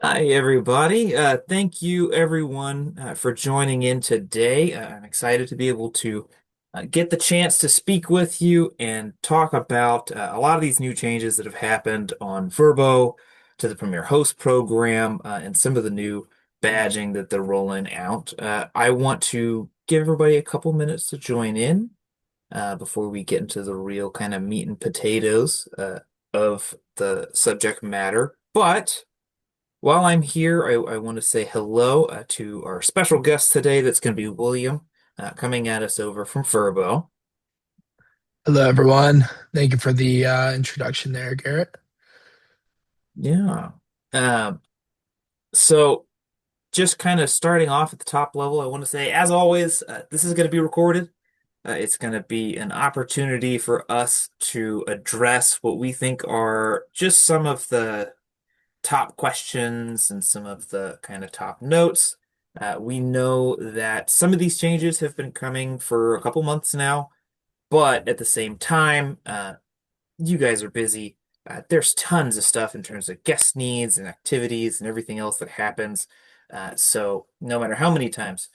Hi, everybody. Thank you, everyone, for joining in today. I'm excited to be able to get the chance to speak with you and talk about a lot of these new changes that have happened on Vrbo to the Premier Host program and some of the new badging that they're rolling out. I want to give everybody a couple minutes to join in before we get into the real kind of meat and potatoes of the subject matter. But while I'm here, I want to say hello to our special guest today. That's going to be William, coming at us over from Vrbo. Hello, everyone. Thank you for the introduction there, Garrett. Yeah. Um, so just kind of starting off at the top level, I want to say, as always, this is going to be recorded. It's going to be an opportunity for us to address what we think are just some of the top questions and some of the kind of top notes. We know that some of these changes have been coming for a couple months now, but at the same time, you guys are busy. There's tons of stuff in terms of guest needs and activities and everything else that happens. So no matter how many times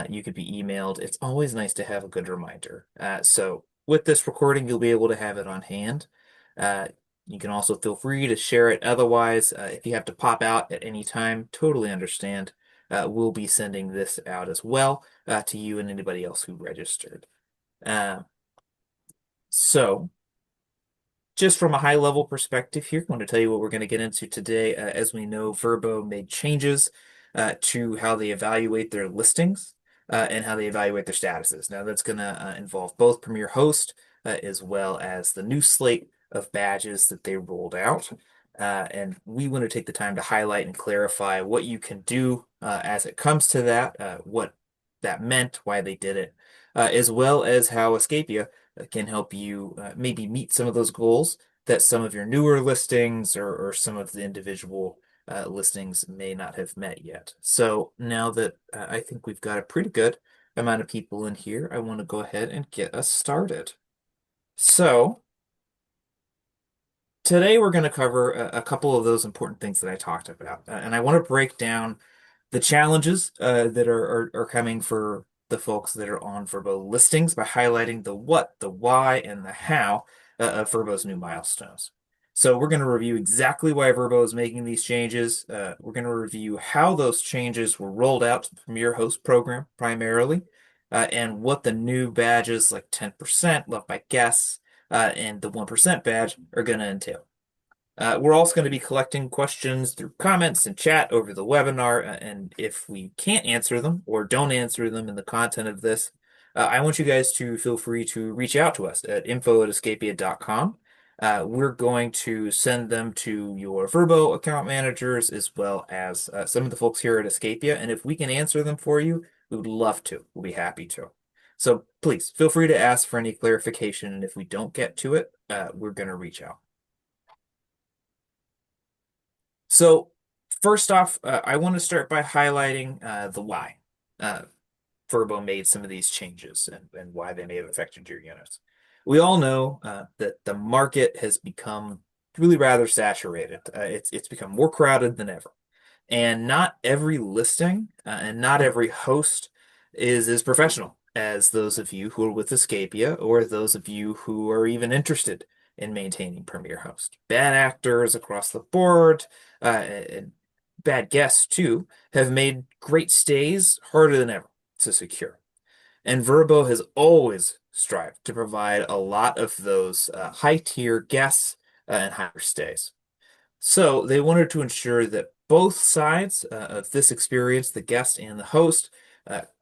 you could be emailed, it's always nice to have a good reminder. So with this recording, you'll be able to have it on hand. Uh, you can also feel free to share it. Otherwise, if you have to pop out at any time, totally understand. We'll be sending this out as well to you and anybody else who registered. Uh, so just from a high level perspective here, I want to tell you what we're going to get into today. As we know, Vrbo made changes to how they evaluate their listings and how they evaluate their statuses. Now, that's going to involve both Premier Host as well as the new slate of badges that they rolled out. And we want to take the time to highlight and clarify what you can do as it comes to that, what that meant, why they did it, as well as how Escapia can help you maybe meet some of those goals that some of your newer listings or some of the individual listings may not have met yet. So now that I think we've got a pretty good amount of people in here, I want to go ahead and get us started. So today we're going to cover a couple of those important things that I talked about, and I want to break down the challenges that are coming for the folks that are on Vrbo listings by highlighting the what, the why, and the how of Vrbo's new milestones. So we're going to review exactly why Vrbo is making these changes. We're going to review how those changes were rolled out to the Premier Host program primarily, and what the new badges like 10% love by guests and the 1% badge are going to entail. We're also going to be collecting questions through comments and chat over the webinar, and if we can't answer them or don't answer them in the content of this, I want you guys to feel free to reach out to us at info@escapia.com. We're going to send them to your Vrbo account managers as well as some of the folks here at Escapia, and if we can answer them for you, we would love to. We'll be happy to. So please feel free to ask for any clarification, and if we don't get to it, we're going to reach out. So first off, I want to start by highlighting the why Vrbo made some of these changes and why they may have affected your units. We all know that the market has become really rather saturated. It's become more crowded than ever, and not every listing and not every host is as professional as those of you who are with Escapia or those of you who are even interested in maintaining Premier Host. Bad actors across the board and bad guests too have made great stays harder than ever to secure. And Vrbo has always strived to provide a lot of those high tier guests and higher stays. So they wanted to ensure that both sides of this experience, the guest and the host,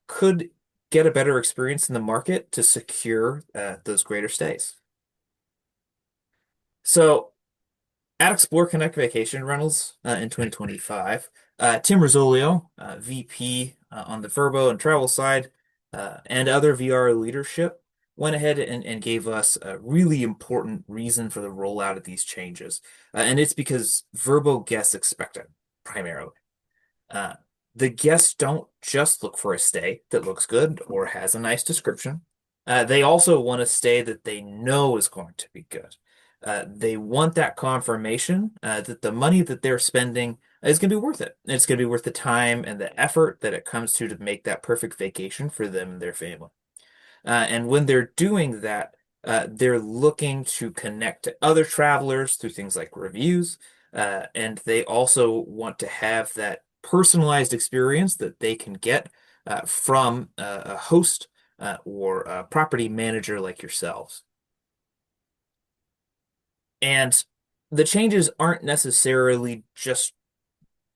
could get a better experience in the market to secure those greater stays. So at Explore Connect Vacation Rentals in 2025, Tim Rosolio, VP on the Vrbo and travel side, and other VR leadership went ahead and gave us a really important reason for the rollout of these changes. And it's because Vrbo guests expect it, primarily. Uh, the guests don't just look for a stay that looks good or has a nice description. They also want a stay that they know is going to be good. They want that confirmation that the money that they're spending It's going to be worth it. It's going to be worth the time and the effort that it comes to make that perfect vacation for them and their family. And when they're doing that, they're looking to connect to other travelers through things like reviews. And they also want to have that personalized experience that they can get from a host or a property manager like yourselves. And the changes aren't necessarily just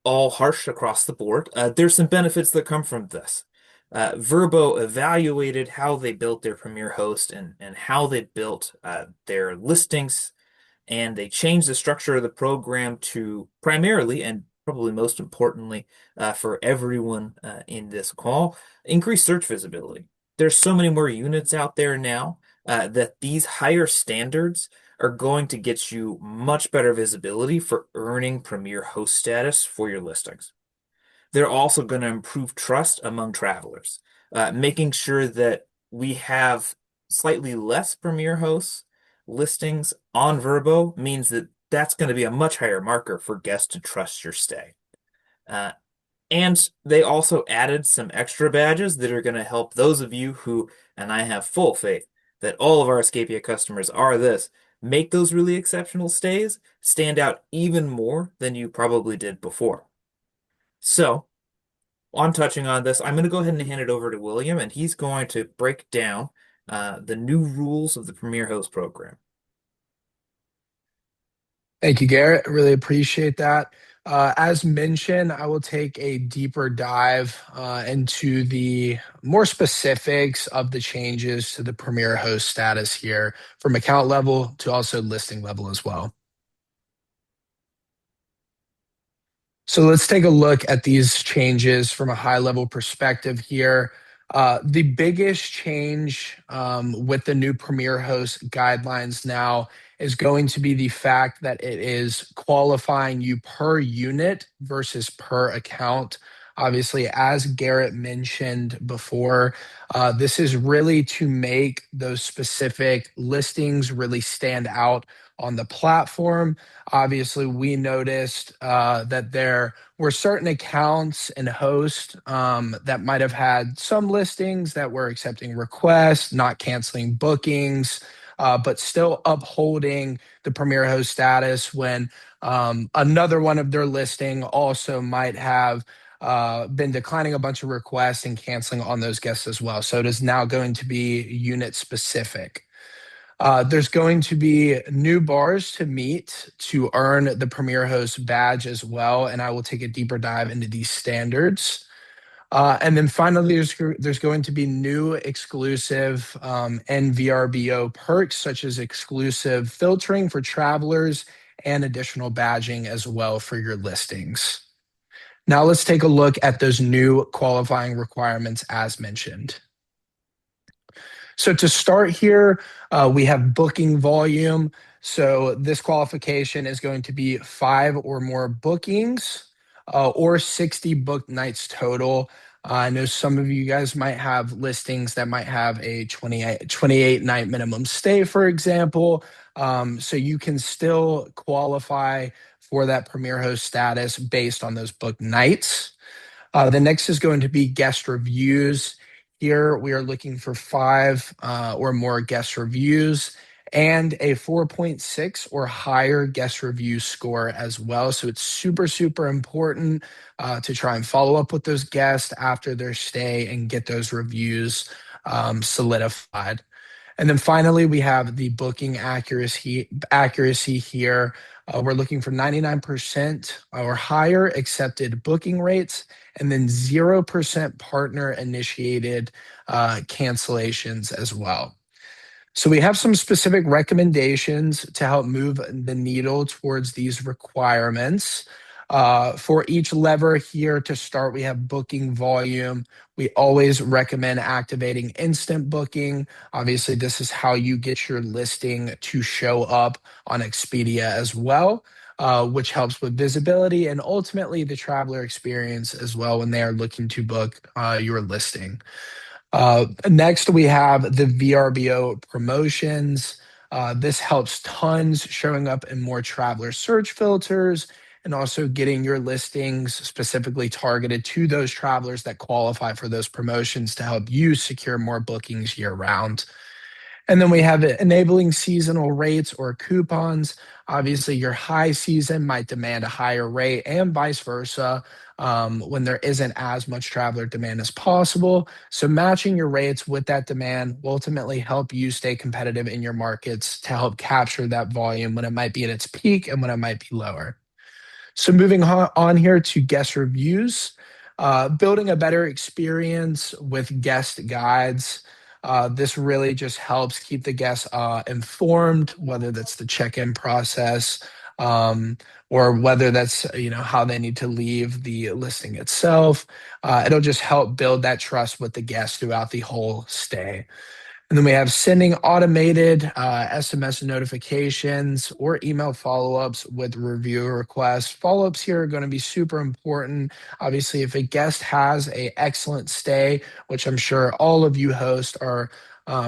all harsh across the board. There's some benefits that come from this. Vrbo evaluated how they built their Premier Host and how they built their listings, and they changed the structure of the program to primarily, and probably most importantly, for everyone in this call, increase search visibility. There's so many more units out there now that these higher standards are going to get you much better visibility for earning Premier Host status for your listings. They're also going to improve trust among travelers, making sure that we have slightly less Premier hosts listings on Vrbo means that that's going to be a much higher marker for guests to trust your stay. Uh, and they also added some extra badges that are going to help those of you who, and I have full faith that all of our Escapia customers are this, make those really exceptional stays stand out even more than you probably did before. So, on touching on this, I'm going to go ahead and hand it over to William, and he's going to break down the new rules of the Premier Host program. Thank you, Garrett. I really appreciate that. As mentioned, I will take a deeper dive into the more specifics of the changes to the Premier Host status here from account level to also listing level as well. So let's take a look at these changes from a high level perspective here. The biggest change with the new Premier Host guidelines now is going to be the fact that it is qualifying you per unit versus per account. Obviously, as Garrett mentioned before, this is really to make those specific listings really stand out on the platform. Obviously, we noticed that there were certain accounts and hosts that might have had some listings that were accepting requests, not canceling bookings, but still upholding the Premier Host status when another one of their listing also might have been declining a bunch of requests and canceling on those guests as well. So it is now going to be unit specific. There's going to be new bars to meet to earn the Premier Host badge as well, and I will take a deeper dive into these standards. And then finally, there's going to be new exclusive NVRBO perks, such as exclusive filtering for travelers and additional badging as well for your listings. Now let's take a look at those new qualifying requirements as mentioned. So to start here, we have booking volume. So this qualification is going to be 5 or more bookings or 60 booked nights total. I know some of you guys might have listings that might have a 28 night minimum stay, for example. So you can still qualify for that Premier Host status based on those booked nights. The next is going to be guest reviews. Here we are looking for 5 or more guest reviews and a 4.6 or higher guest review score as well. So it's super, super important to try and follow up with those guests after their stay and get those reviews solidified. And then finally, we have the booking accuracy here. We're looking for 99% or higher accepted booking rates, and then 0% partner initiated cancellations as well. So we have some specific recommendations to help move the needle towards these requirements. For each lever here to start, we have booking volume. We always recommend activating instant booking. Obviously, this is how you get your listing to show up on Expedia as well, which helps with visibility and ultimately the traveler experience as well when they are looking to book your listing. Next, we have the VRBO promotions. This helps tons showing up in more traveler search filters and also getting your listings specifically targeted to those travelers that qualify for those promotions to help you secure more bookings year round. And then we have enabling seasonal rates or coupons. Obviously, your high season might demand a higher rate and vice versa when there isn't as much traveler demand as possible. So, matching your rates with that demand will ultimately help you stay competitive in your markets to help capture that volume when it might be at its peak and when it might be lower. So moving on here to guest reviews, building a better experience with guest guides. This really just helps keep the guests informed, whether that's the check-in process um, or whether that's how they need to leave the listing itself. It'll just help build that trust with the guests throughout the whole stay. And then we have sending automated SMS notifications or email follow-ups with review requests. Follow-ups here are going to be super important. Obviously, if a guest has a excellent stay, which I'm sure all of you hosts are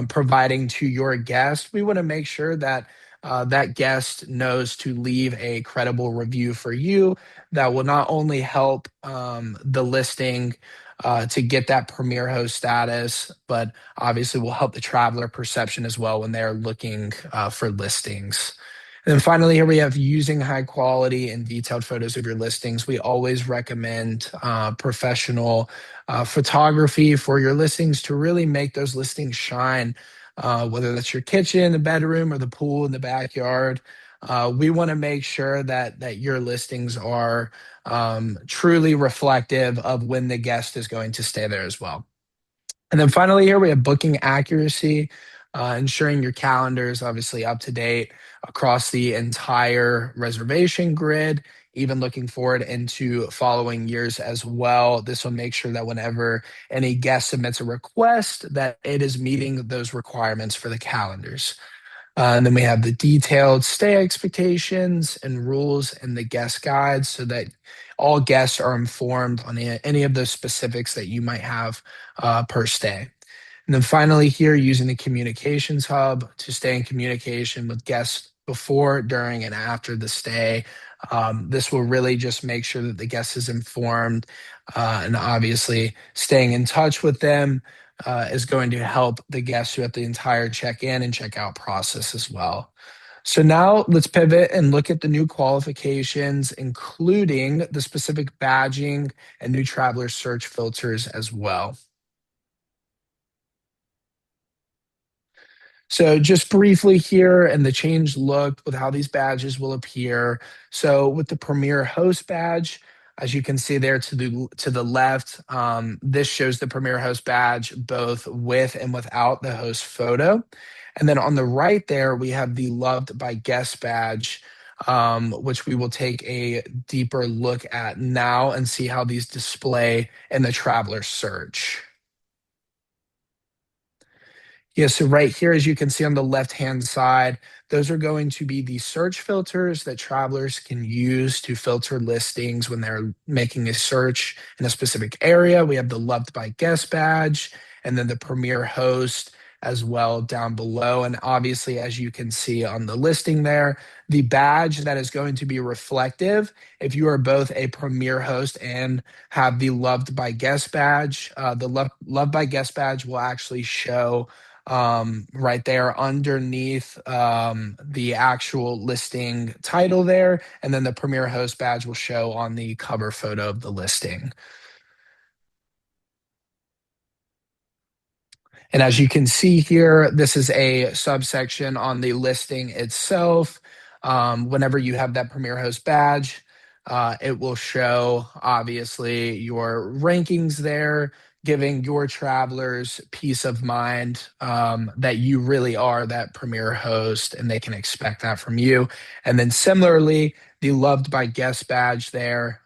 providing to your guest, we want to make sure that that guest knows to leave a credible review for you that will not only help the listing to get that premier host status, but obviously will help the traveler perception as well when they're looking for listings. And then finally, here we have using high quality and detailed photos of your listings. We always recommend professional photography for your listings to really make those listings shine, whether that's your kitchen, the bedroom, or the pool in the backyard. We want to make sure that your listings are truly reflective of when the guest is going to stay there as well. And then finally, here we have booking accuracy, ensuring your calendar is obviously up to date across the entire reservation grid, even looking forward into following years as well. This will make sure that whenever any guest submits a request, that it is meeting those requirements for the calendars. And then we have the detailed stay expectations and rules in the guest guide so that all guests are informed on any of those specifics that you might have per stay. And then finally, here using the communications hub to stay in communication with guests before, during, and after the stay. This will really just make sure that the guest is informed and obviously staying in touch with them is going to help the guests throughout the entire check in and check out process as well. So now let's pivot and look at the new qualifications, including the specific badging and new traveler search filters as well. So just briefly here and the changed look with how these badges will appear. So with the Premier Host badge, as you can see there to the left, this shows the Premier Host badge both with and without the host photo. And then on the right there, we have the Loved by Guest badge, which we will take a deeper look at now and see how these display in the traveler search. Yeah, so right here, as you can see on the left-hand side, those are going to be the search filters that travelers can use to filter listings when they're making a search in a specific area. We have the Loved by Guest badge and then the Premier Host as well down below. And obviously, as you can see on the listing there, the badge that is going to be reflective if you are both a Premier Host and have the Loved by Guest badge. The Loved by Guest badge will actually show right there underneath the actual listing title there. And then the Premier Host badge will show on the cover photo of the listing. And as you can see here, this is a subsection on the listing itself. Whenever you have that Premier Host badge, it will show obviously your rankings there, giving your travelers peace of mind that you really are that Premier Host and they can expect that from you. And then similarly, the Loved by Guest badge there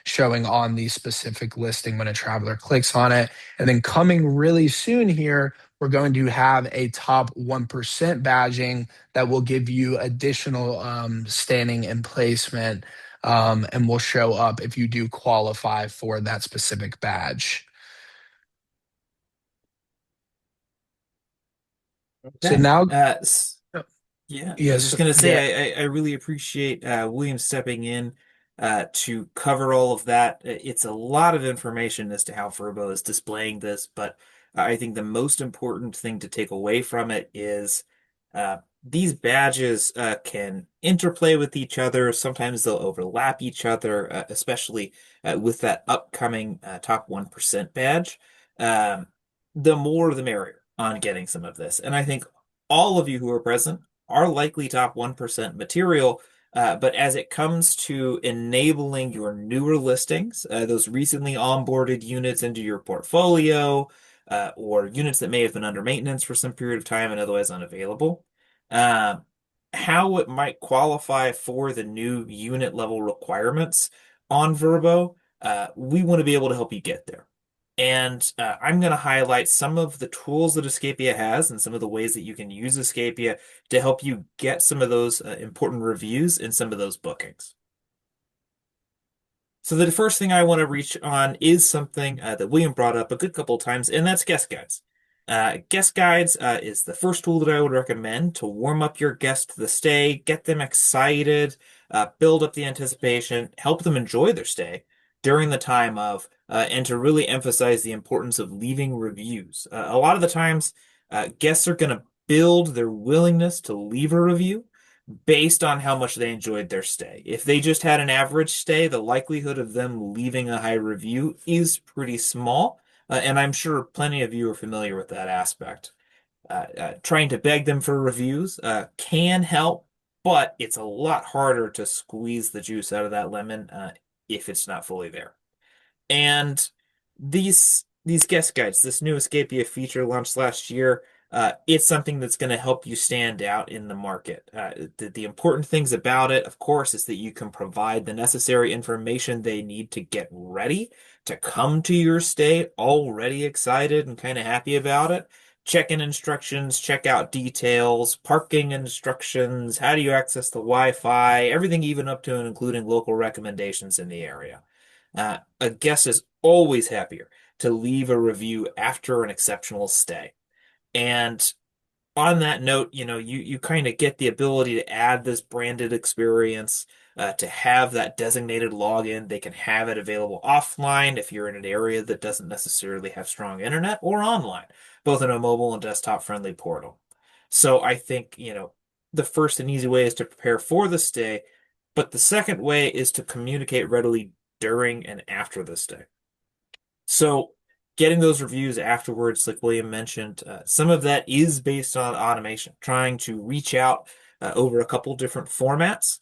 showing on the specific listing when a traveler clicks on it. And then coming really soon here, we're going to have a top 1% badging that will give you additional standing and placement and will show up if you do qualify for that specific badge. So Okay. now, Yeah, I was yes, just gonna yeah, say I really appreciate William stepping in to cover all of that. It's a lot of information as to how Vrbo is displaying this, but I think the most important thing to take away from it is these badges can interplay with each other. Sometimes they'll overlap each other, especially with that upcoming top 1% badge. Um, the more the merrier on getting some of this. And I think all of you who are present are likely top 1% material. But as it comes to enabling your newer listings, those recently onboarded units into your portfolio, or units that may have been under maintenance for some period of time and otherwise unavailable, uh, how it might qualify for the new unit level requirements on Vrbo, we want to be able to help you get there. And I'm going to highlight some of the tools that Escapia has and some of the ways that you can use Escapia to help you get some of those important reviews and some of those bookings. So the first thing I want to reach on is something that William brought up a good couple of times, and that's guest guides. Guest guides is the first tool that I would recommend to warm up your guests to the stay, get them excited, build up the anticipation, help them enjoy their stay during the time of, and to really emphasize the importance of leaving reviews. A lot of the times, guests are going to build their willingness to leave a review based on how much they enjoyed their stay. If they just had an average stay, the likelihood of them leaving a high review is pretty small. And I'm sure plenty of you are familiar with that aspect. Trying to beg them for reviews can help, but it's a lot harder to squeeze the juice out of that lemon if it's not fully there. And these guest guides, this new Escapia feature launched last year, it's something that's going to help you stand out in the market. The important things about it, of course, is that you can provide the necessary information they need to get ready to come to your stay already excited and kind of happy about it. Check-in instructions, check-out details, parking instructions, how do you access the Wi-Fi, everything even up to and including local recommendations in the area. A guest is always happier to leave a review after an exceptional stay. And on that note, you kind of get the ability to add this branded experience, to have that designated login. They can have it available offline if you're in an area that doesn't necessarily have strong internet, or online, both in a mobile and desktop friendly portal. So I think, the first and easy way is to prepare for the stay, but the second way is to communicate readily during and after the stay. So getting those reviews afterwards, like William mentioned, some of that is based on automation, trying to reach out over a couple different formats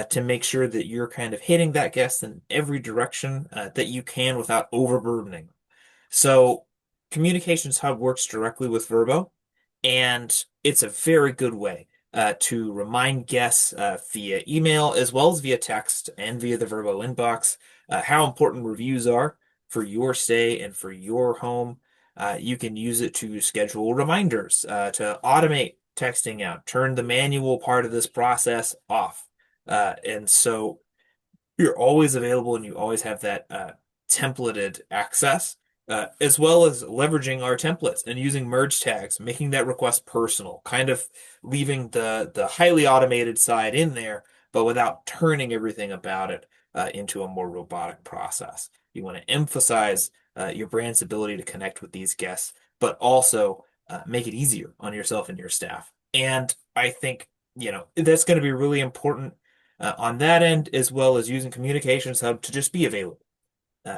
to make sure that you're kind of hitting that guest in every direction that you can without overburdening. So Communications Hub works directly with Vrbo, and it's a very good way to remind guests via email as well as via text and via the Vrbo inbox how important reviews are for your stay and for your home. You can use it to schedule reminders, to automate texting out, turn the manual part of this process off. And so you're always available and you always have that templated access, as well as leveraging our templates and using merge tags, making that request personal, kind of leaving the highly automated side in there, but without turning everything about it into a more robotic process. You want to emphasize your brand's ability to connect with these guests, but also make it easier on yourself and your staff. And I think, that's going to be really important on that end, as well as using Communications Hub to just be available.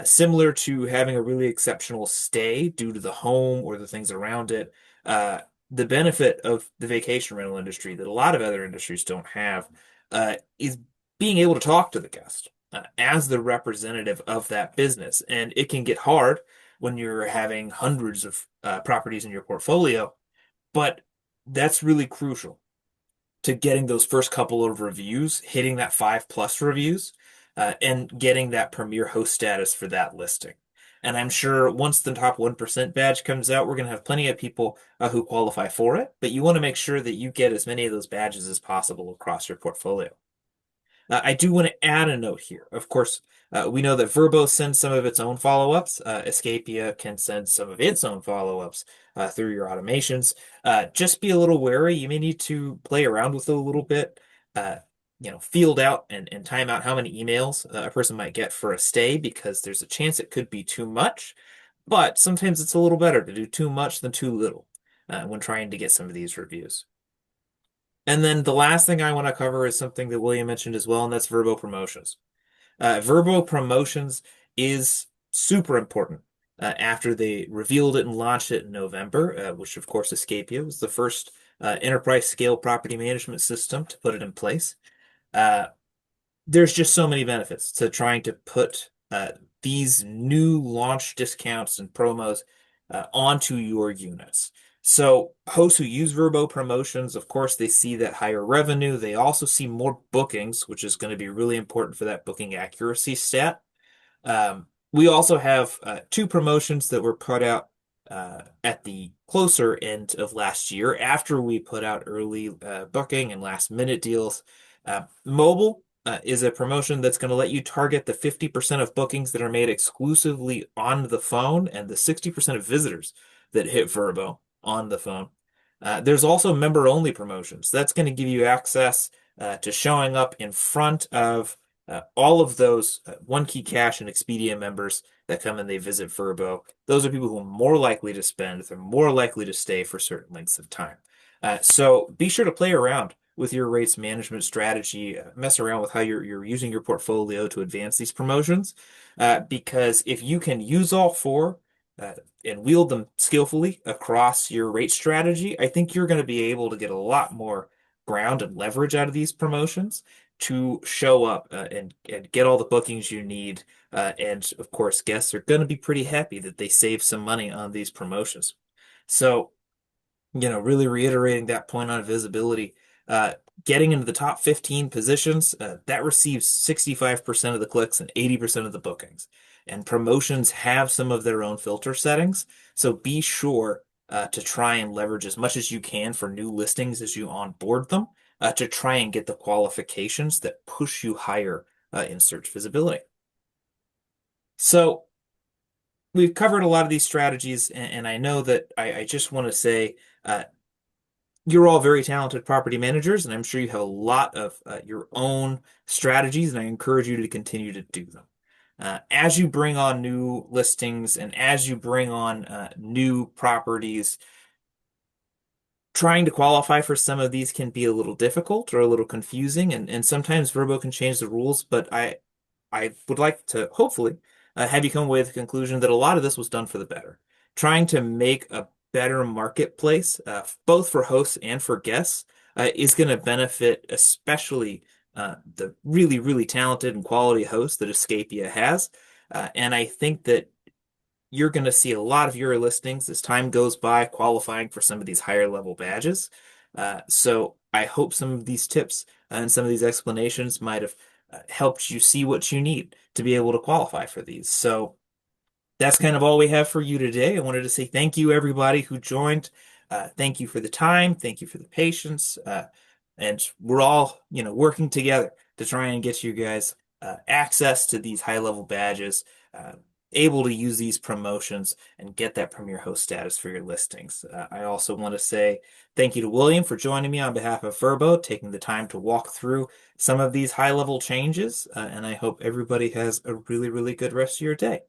Similar to having a really exceptional stay due to the home or the things around it, uh, the benefit of the vacation rental industry that a lot of other industries don't have is being able to talk to the guest as the representative of that business. And it can get hard when you're having hundreds of properties in your portfolio, but that's really crucial to getting those first couple of reviews, hitting that 5+ reviews, and getting that premier host status for that listing. And I'm sure once the top 1% badge comes out, we're going to have plenty of people who qualify for it, but you want to make sure that you get as many of those badges as possible across your portfolio. I do want to add a note here. Of course, we know that Vrbo sends some of its own follow-ups. Escapia can send some of its own follow-ups through your automations. Just be a little wary. You may need to play around with it a little bit. field out and time out how many emails a person might get for a stay because there's a chance it could be too much. But sometimes it's a little better to do too much than too little when trying to get some of these reviews. And then the last thing I want to cover is something that William mentioned as well, and that's Vrbo promotions. Vrbo promotions is super important. After they revealed it and launched it in November, which of course Escapia was the first enterprise scale property management system to put it in place. Uh, there's just so many benefits to trying to put these new launch discounts and promos onto your units. So hosts who use Vrbo promotions, of course, they see that higher revenue. They also see more bookings, which is going to be really important for that booking accuracy stat. We also have two promotions that were put out at the closer end of last year after we put out early booking and last minute deals. Mobile is a promotion that's going to let you target the 50% of bookings that are made exclusively on the phone and the 60% of visitors that hit Vrbo on the phone. There's also member only promotions. That's going to give you access to showing up in front of all of those One Key Cash and Expedia members that come and they visit Vrbo. Those are people who are more likely to spend, they're more likely to stay for certain lengths of time. So be sure to play around with your rates management strategy, mess around with how you're using your portfolio to advance these promotions. Because if you can use all four uh, and wield them skillfully across your rate strategy, I think you're going to be able to get a lot more ground and leverage out of these promotions to show up and get all the bookings you need. And of course, guests are going to be pretty happy that they save some money on these promotions. So, really reiterating that point on visibility, uh, getting into the top 15 positions, that receives 65% of the clicks and 80% of the bookings. And promotions have some of their own filter settings. So be sure to try and leverage as much as you can for new listings as you onboard them to try and get the qualifications that push you higher in search visibility. So we've covered a lot of these strategies, and I know that I just want to say you're all very talented property managers, and I'm sure you have a lot of your own strategies, and I encourage you to continue to do them. As you bring on new listings and as you bring on new properties, trying to qualify for some of these can be a little difficult or a little confusing, and sometimes Vrbo can change the rules, but I would like to hopefully have you come away with the conclusion that a lot of this was done for the better. Trying to make a better marketplace, both for hosts and for guests, is going to benefit especially the really, really talented and quality hosts that Escapia has. And I think that you're going to see a lot of your listings as time goes by qualifying for some of these higher level badges. So I hope some of these tips and some of these explanations might have helped you see what you need to be able to qualify for these. So that's kind of all we have for you today. I wanted to say thank you, everybody who joined. Thank you for the time. Thank you for the patience. And we're all, working together to try and get you guys access to these high level badges, uh, able to use these promotions and get that Premier Host status for your listings. I also want to say thank you to William for joining me on behalf of Vrbo, taking the time to walk through some of these high level changes. And I hope everybody has a really, really good rest of your day.